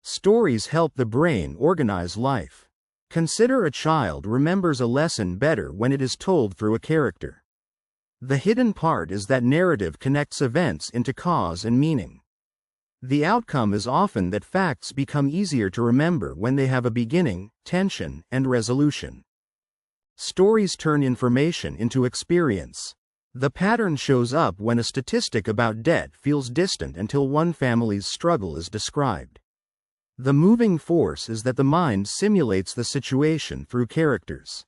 Stories help the brain organize life. Consider a child remembers a lesson better when it is told through a character. The hidden part is that narrative connects events into cause and meaning. The outcome is often that facts become easier to remember when they have a beginning, tension, and resolution. Stories turn information into experience. The pattern shows up when a statistic about debt feels distant until one family's struggle is described. The moving force is that the mind simulates the situation through characters.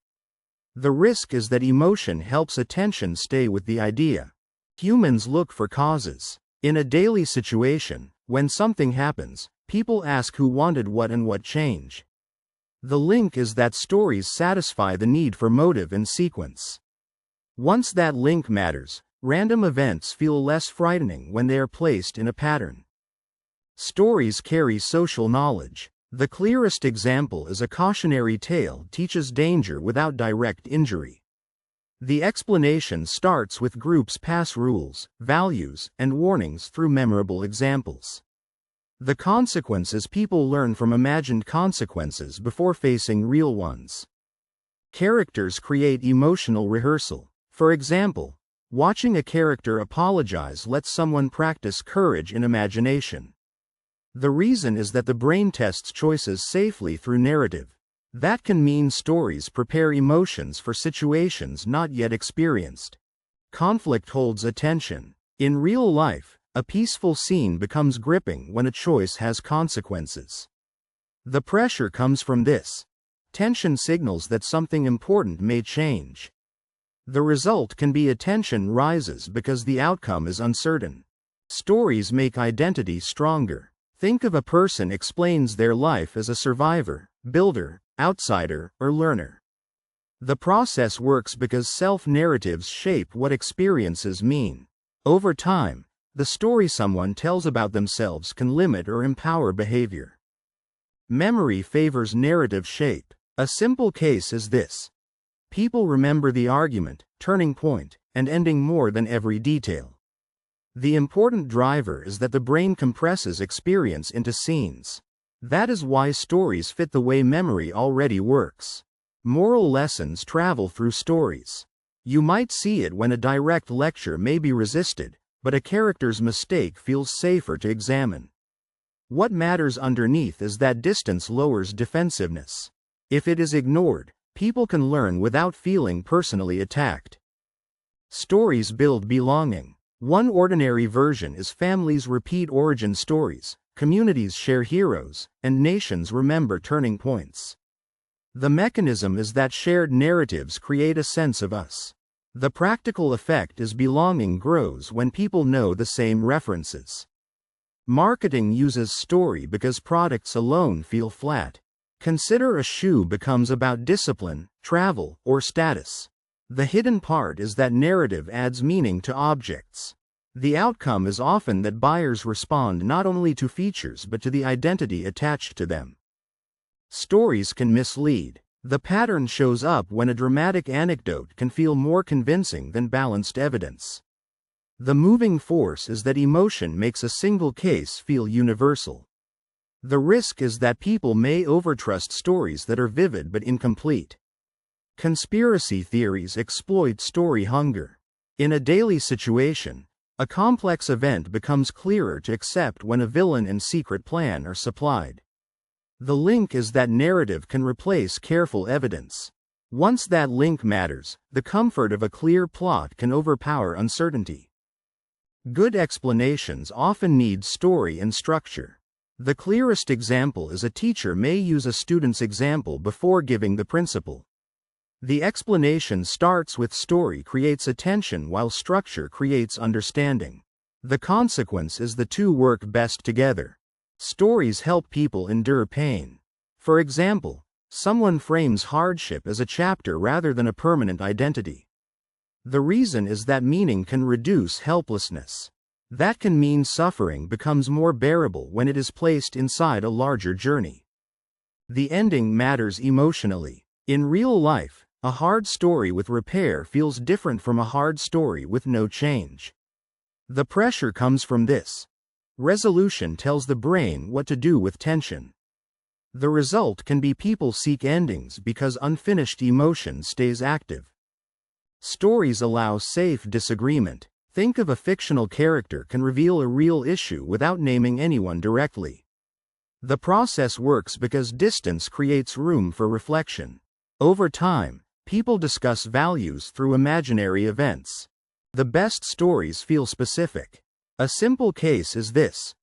The risk is that emotion helps attention stay with the idea. Humans look for causes. In a daily situation, when something happens, people ask who wanted what and what change. The link is that stories satisfy the need for motive and sequence. Once that link matters, random events feel less frightening when they are placed in a pattern. Stories carry social knowledge. The clearest example is a cautionary tale teaches danger without direct injury. The explanation starts with groups pass rules, values, and warnings through memorable examples. The consequence is people learn from imagined consequences before facing real ones. Characters create emotional rehearsal. For example, watching a character apologize lets someone practice courage in imagination. The reason is that the brain tests choices safely through narrative. That can mean stories prepare emotions for situations not yet experienced. Conflict holds attention. In real life, a peaceful scene becomes gripping when a choice has consequences. The pressure comes from this. Tension signals that something important may change. The result can be attention rises because the outcome is uncertain. Stories make identity stronger. Think of a person explains their life as a survivor, builder, outsider, or learner. The process works because self-narratives shape what experiences mean. Over time, the story someone tells about themselves can limit or empower behavior. Memory favors narrative shape. A simple case is this. People remember the argument, turning point, and ending more than every detail. The important driver is that the brain compresses experience into scenes. That is why stories fit the way memory already works. Moral lessons travel through stories. You might see it when a direct lecture may be resisted, but a character's mistake feels safer to examine. What matters underneath is that distance lowers defensiveness. If it is ignored, people can learn without feeling personally attacked. Stories build belonging. One ordinary version is families repeat origin stories, communities share heroes, and nations remember turning points. The mechanism is that shared narratives create a sense of us. The practical effect is belonging grows when people know the same references. Marketing uses story because products alone feel flat. Consider a shoe becomes about discipline, travel, or status. The hidden part is that narrative adds meaning to objects. The outcome is often that buyers respond not only to features but to the identity attached to them. Stories can mislead. The pattern shows up when a dramatic anecdote can feel more convincing than balanced evidence. The moving force is that emotion makes a single case feel universal. The risk is that people may overtrust stories that are vivid but incomplete. Conspiracy theories exploit story hunger. In a daily situation, a complex event becomes clearer to accept when a villain and secret plan are supplied. The link is that narrative can replace careful evidence. Once that link matters, the comfort of a clear plot can overpower uncertainty. Good explanations often need story and structure. The clearest example is a teacher may use a student's example before giving the principle. The explanation starts with story creates attention while structure creates understanding. The consequence is the two work best together. Stories help people endure pain. For example, someone frames hardship as a chapter rather than a permanent identity. The reason is that meaning can reduce helplessness. That can mean suffering becomes more bearable when it is placed inside a larger journey. The ending matters emotionally. In real life, a hard story with repair feels different from a hard story with no change. The pressure comes from this. Resolution tells the brain what to do with tension. The result can be people seek endings because unfinished emotion stays active. Stories allow safe disagreement. Think of a fictional character can reveal a real issue without naming anyone directly. The process works because distance creates room for reflection. Over time, people discuss values through imaginary events. The best stories feel specific. A simple case is this.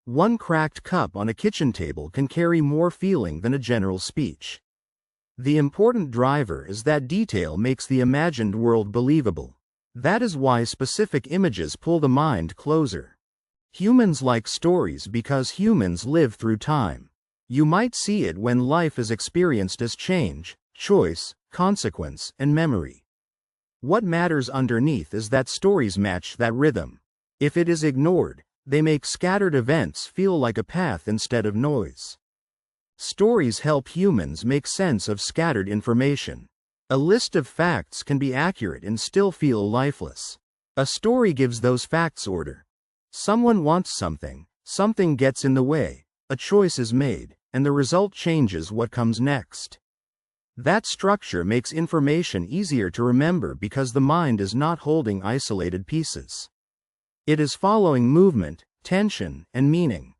One cracked cup on a kitchen table can carry more feeling than a general speech. The important driver is that detail makes the imagined world believable. That is why specific images pull the mind closer. Humans like stories because humans live through time. You might see it when life is experienced as change, choice, consequence, and memory. What matters underneath is that stories match that rhythm. If it is ignored, they make scattered events feel like a path instead of noise. Stories help humans make sense of scattered information. A list of facts can be accurate and still feel lifeless. A story gives those facts order. Someone wants something, something gets in the way, a choice is made, and the result changes what comes next. That structure makes information easier to remember because the mind is not holding isolated pieces. It is following movement, tension, and meaning.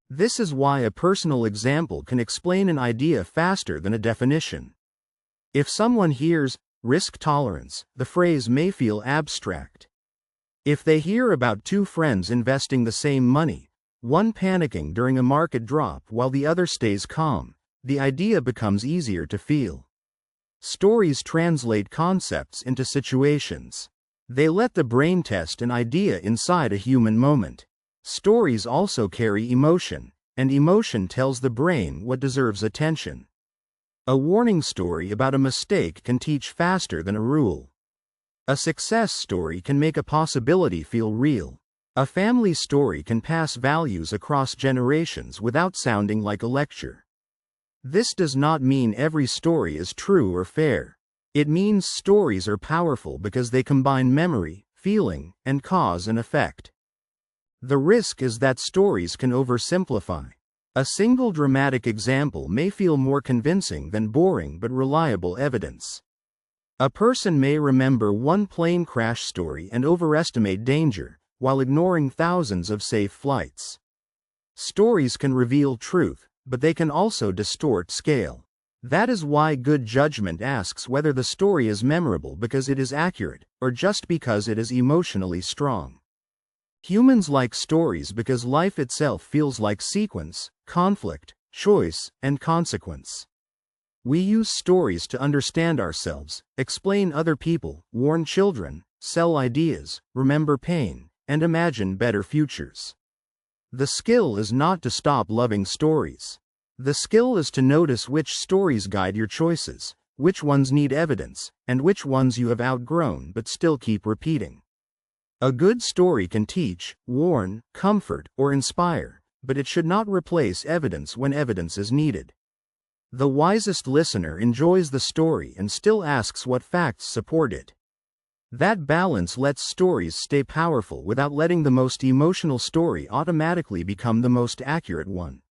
This is why a personal example can explain an idea faster than a definition. If someone hears risk tolerance, the phrase may feel abstract. If they hear about two friends investing the same money, one panicking during a market drop while the other stays calm, the idea becomes easier to feel. Stories translate concepts into situations. They let the brain test an idea inside a human moment. Stories also carry emotion, and emotion tells the brain what deserves attention. A warning story about a mistake can teach faster than a rule. A success story can make a possibility feel real. A family story can pass values across generations without sounding like a lecture. This does not mean every story is true or fair. It means stories are powerful because they combine memory, feeling, and cause and effect. The risk is that stories can oversimplify. A single dramatic example may feel more convincing than boring but reliable evidence. A person may remember one plane crash story and overestimate danger, while ignoring thousands of safe flights. Stories can reveal truth, but they can also distort scale. That is why good judgment asks whether the story is memorable because it is accurate, or just because it is emotionally strong. Humans like stories because life itself feels like sequence, conflict, choice, and consequence. We use stories to understand ourselves, explain other people, warn children, sell ideas, remember pain, and imagine better futures. The skill is not to stop loving stories. The skill is to notice which stories guide your choices, which ones need evidence, and which ones you have outgrown but still keep repeating. A good story can teach, warn, comfort, or inspire, but it should not replace evidence when evidence is needed. The wisest listener enjoys the story and still asks what facts support it. That balance lets stories stay powerful without letting the most emotional story automatically become the most accurate one.